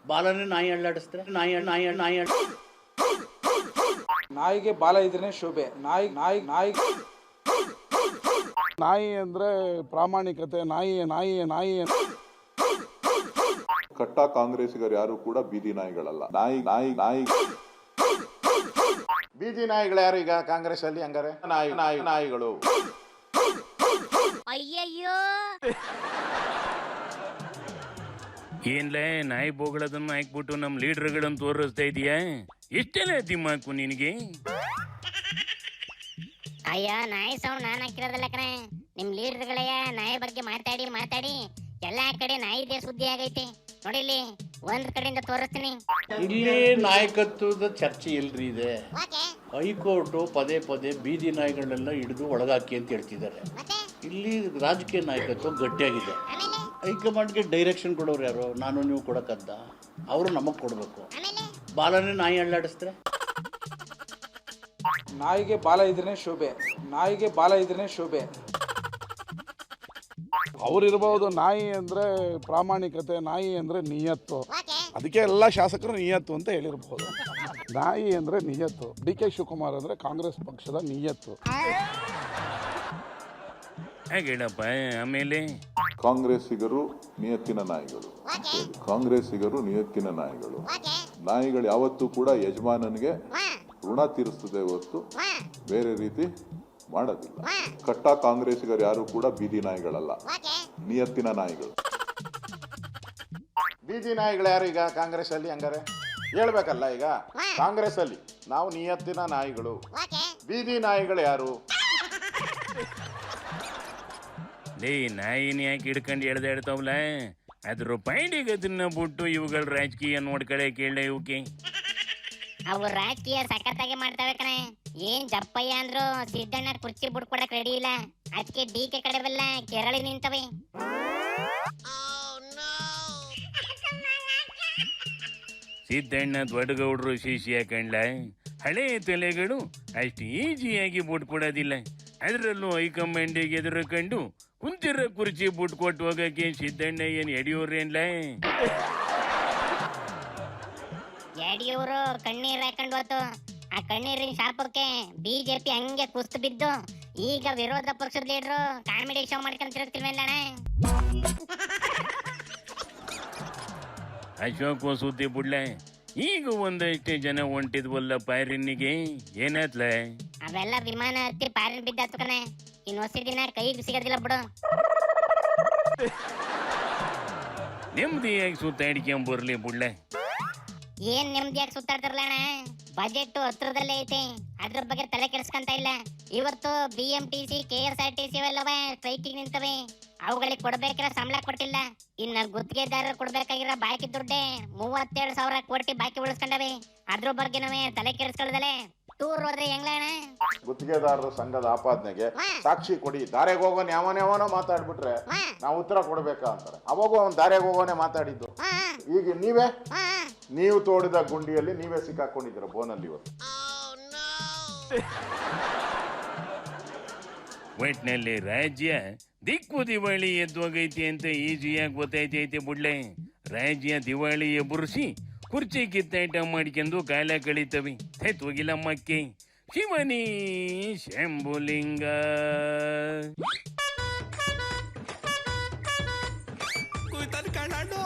ಬಾಲನೇ ನಾಯಿ ಅಳ್ಳಾಡಿಸ್ತಾರೆ. ನಾಯಿಗೆ ಬಾಲ ಇದ್ರೆ ಶೋಭೆ. ನಾಯಿ ಅಂದ್ರೆ ಪ್ರಾಮಾಣಿಕತೆ. ನಾಯಿ ಕಟ್ಟ ಕಾಂಗ್ರೆಸ್ಸಿಗರು ಯಾರು ಕೂಡ ಬೀದಿ ನಾಯಿಗಳಲ್ಲ. ನಾಯಿ ಬೀದಿ ನಾಯಿಗಳು ಯಾರು ಈಗ ಕಾಂಗ್ರೆಸ್ ಅಲ್ಲಿ? ಹಂಗಾರೆ ನಾಯಿಗಳು. ಅಯ್ಯಯ್ಯೋ, ಏನ್ಲೇ ನಾಯಿ ಬೋಗಳದನ್ನ ಹಾಕ್ಬಿಟ್ಟು ನಮ್ ಲೀಡರ್ಗಳನ್ನ ತೋರಿಸ್ತಾ ಇದೀಯಾ? ಇಷ್ಟೆಲ್ಲ ದಿಮ್ಮಾಕು ನಿನಗೆ? ಅಯ್ಯ, ನಾಯಿ ಸೌಂಡ್ ನಾನ್ ಹಾಕಿರೋದಲ್ಲ ಕಣೆ, ನಿಮ್ ಲೀಡರ್ಗಳಯ್ಯ. ನಾಯಿ ಬಗ್ಗೆ ಮಾತಾಡಿ ಎಲ್ಲಾ ಕಡೆ ನಾಯಿದೇ ಸುದ್ದಿ ಆಗೈತೆ. ನೋಡಿಲ್ಲಿ, ಒಂದ್ ಕಡೆಯಿಂದ ತೋರಿಸ್ತೀನಿ. ಇಲ್ಲಿ ನಾಯಕತ್ವದ ಚರ್ಚೆ ಎಲ್ರಿ ಇದೆ? ಹೈಕೋರ್ಟು ಪದೇ ಬೀದಿ ನಾಯಿಗಳನ್ನೆಲ್ಲ ಹಿಡಿದು ಒಳಗಾಕಿ ಅಂತ ಹೇಳ್ತಿದ್ದಾರೆ. ಇಲ್ಲಿ ರಾಜಕೀಯ ನಾಯಕತ್ವ ಗಟ್ಟಿಯಾಗಿದೆ. ಹೈಕಮಾಂಡ್ಗೆ ಡೈರೆಕ್ಷನ್ ಕೊಡೋರು ಯಾರು? ನಾನು ನೀವು ಕೊಡಕ್ಕದ್ದ? ಅವರು ನಮಗ್ ಕೊಡ್ಬೇಕು. ಬಾಲನೇ ನಾಯಿ ಅಳ್ಳಾಡಿಸ್ತಾರೆ. ನಾಯಿಗೆ ಬಾಲ ಇದ್ರೆ ಶೋಭೆ. ಅವ್ರಿರ್ಬಹುದು. ನಾಯಿ ಅಂದ್ರೆ ಪ್ರಾಮಾಣಿಕತೆ, ನಾಯಿ ಅಂದ್ರೆ ನಿಯತ್ತು. ಅದಕ್ಕೆ ಎಲ್ಲ ಶಾಸಕರು ನಿಯತ್ತು ಅಂತ ಹೇಳಿರ್ಬಹುದು. ನಾಯಿ ಅಂದ್ರೆ ನಿಯತ್ತು. DK ಶಿವಕುಮಾರ್ ಅಂದ್ರೆ ಕಾಂಗ್ರೆಸ್ ಪಕ್ಷದ ನಿಯತ್ತು. ಹೇಳಪ್ಪ. ಆಮೇಲೆ ಕಾಂಗ್ರೆಸ್ಸಿಗರು ನಿಯತ್ತಿನ ನಾಯಿಗಳು. ನಾಯಿಗಳು ಯಾವತ್ತೂ ಕೂಡ ಯಜಮಾನನಿಗೆ ಋಣ ತೀರಿಸ್ತದೆ ಹೊರತು ಬೇರೆ ರೀತಿ ಮಾಡೋದಿಲ್ಲ. ಕಟ್ಟ ಕಾಂಗ್ರೆಸ್ಸಿಗರು ಯಾರು ಕೂಡ ಬೀದಿ ನಾಯಿಗಳಲ್ಲ, ನಿಯತ್ತಿನ ನಾಯಿಗಳು. ಬೀದಿ ನಾಯಿಗಳು ಯಾರು ಈಗ ಕಾಂಗ್ರೆಸ್ ಅಲ್ಲಿ? ಹಂಗಾರೆ ಹೇಳ್ಬೇಕಲ್ಲ, ಈಗ ಕಾಂಗ್ರೆಸ್ ಅಲ್ಲಿ ನಾವು ನಿಯತ್ತಿನ ನಾಯಿಗಳು, ಬೀದಿ ನಾಯಿಗಳು ಯಾರು? ಲೇ, ನಾಯಿನ ಯಾಕೆ ಹಿಡ್ಕೊಂಡು ಎಳ್ದಾಡ್ತಾವಲ್ಲ? ಅದ್ರ ಪಾಯಿಂಟಿಗೆ ಅದನ್ನ ಬಿಟ್ಟು ಇವುಗಳ ರಾಜಕೀಯ ನೋಡ್ಕಡೆ ಕೇಳ ಇವಕ್ಕೆ. ಅವು ರಾಜಕೀಯ ಸಖತ್ತಾಗಿ ಮಾಡ್ತಾವೆ ಕಣೆ. ಏನ್ ಜಪ್ಪಯ್ಯ ಅಂದ್ರು ಸಿದ್ದಣ್ಣ ಕುರ್ಚಿ ಬಿಡ್ಕೊಡಕ್ ರೆಡಿ ಇಲ್ಲ. ಅದಕ್ಕೆ DK ಕಡೆವೆಲ್ಲ ಕೆರಳಿ ನಿಂತವೆ. ಸಿದ್ದಣ್ಣ ದೊಡ್ಡಗೌಡ್ರು ಶಿಷ್ಯ ಕಂಡ್ಲ. ಹಳೆ ತಲೆಗಳು ಅಷ್ಟು ಈಜಿಯಾಗಿ ಬುಟ್ ಕೊಡೋದಿಲ್ಲ. ಅದರಲ್ಲೂ ಹೈಕಮಾಂಡಿಗೆ ಎದುರು ಕಂಡು ಕುಂತಿರೋ ಕುರ್ಚಿ ಬುಟ್ ಕೊಟ್ಟು ಹೋಗಕ್ಕೆ ಸಿದ್ದಣ್ಣ ಏನ್ ಯಡಿಯೂರೇನ್ಲ? ಯಡಿಯೂರು ಕಣ್ಣೀರ್ ಹಾಕೊಂಡು ಹೋತು. ಆ ಕಣ್ಣೀರಿನ ಶಾಪಕ್ಕೆ BJP ಹಂಗೆ ಕುಸ್ತು ಬಿದ್ದು ಈಗ ವಿರೋಧ ಪಕ್ಷದ ಲೀಡರು ಕಾಮಿಡಿ ಶೋ ಮಾಡ್ಕೊಂತಿರ್ತೀವಲ್ಲ. ಅಶೋಕ ಸುದ್ದಿ ಬಿಡ್ಲ. ಈಗ ಒಂದಷ್ಟೇ ಜನ ಹೊಂಟಿದ್ವಲ್ಲ ಪಾರಿನಿಗೆ, ಏನಾತ್ಲ? ಅವೆಲ್ಲ ವಿಮಾನ ಹತ್ತಿ ಪಾರಿನ್ ಬಿದ್ದಾತು ಕಣೆ. ಇನ್ನು ಹೊಸ ದಿನ ಕೈಗೆ ಸಿಗೋದಿಲ್ಲ ಬಿಡು. ನೆಮ್ಮದಿಯಾಗಿ ಸುತ್ತಾಡ್ಕೊಂಬರ್ಲಿ ಬಿಡ್ಲ. ಏನ್ ನೆಮ್ಮದಿಯಾಗಿ ಸುತ್ತಾಡ್ತಾರಲ್ಲ ಅಣ್ಣ. ಬಜೆಟ್ ಹತ್ರದಲ್ಲೇ ಐತೆ, ಅದ್ರ ಬಗ್ಗೆ ತಲೆ ಕೆಡಿಸ್ಕೊಂತ ಇಲ್ಲ. ಇವತ್ತು BMTC KSRTC ಅವೆಲ್ಲವ ಸ್ಟ್ರೈಕಿಗೆ ನಿಂತವೆ. ಅವುಗಳಿಗೆ ಕೊಡ್ಬೇಕಿರೋ ಸಂಬಳ ಕೊಟ್ಟಿಲ್ಲ. ಇನ್ನ ಗುತ್ತಿಗೆದಾರರು ಕೊಡ್ಬೇಕಾಗಿರೋ ಬಾಕಿ ದುಡ್ಡೆ 37,000 ಕೋಟಿ ಬಾಕಿ ಉಳಿಸ್ಕೊಂಡವೆ. ಅದ್ರ ಬಗ್ಗೆ ನಾವೇ ತಲೆ ಕೆಡಿಸ್ಕೊಳ್ದಲೆ ಟೂರ್ ಹೋದ್ರೆ ಹೆಂಗ್ಲಣ್ಣ? ಗುತ್ತಿಗೆದಾರರ ಸಂಘದ ಆಪಾದನೆಗೆ ಸಾಕ್ಷಿ ಕೊಡಿ. ದಾರೆಗೆ ಹೋಗೋನ್ ಯಾವನೋ ಮಾತಾಡ್ಬಿಟ್ರೆ ನಾವು ಉತ್ತರ ಕೊಡ್ಬೇಕಾ ಅಂತಾರೆ. ಅವಾಗ ಅವ್ನು ದಾರೆಗೆ ಹೋಗೋನೆ ಮಾತಾಡಿದ್ದು. ಈಗ ನೀವು ತೋಡಿದ ಗುಂಡಿಯಲ್ಲಿ ನೀವೇ ಸಿಕ್ಕಾಕೊಂಡಿದ್ದೀರ ಬೋನಲ್ಲಿ ಇವತ್ತು. ಒಟ್ನಲ್ಲಿ ರಾಜ್ಯ ದಿಕ್ಕು ದಿವಾಳಿ ಎದ್ದೋಗೈತಿ ಅಂತ ಈಜಿಯಾಗಿ ಗೊತ್ತೈತೈತೆ ಬಿಡ್ಲೆ. ರಾಜ್ಯ ದಿವಾಳಿ ಎಬ್ಬರಿಸಿ ಕುರ್ಚಿ ಕಿತ್ತಾಟ ಮಾಡ್ಕೊಂಡು ಕಾಲ ಕಳೀತವೆ. ಹೋಗಿಲ್ಲಮ್ಮಕ್ಕೆ ಶಿವನಿ ಶಂಭುಲಿಂಗ. ಕುಯ್ತಾನೆ ಕಣ್ಣು.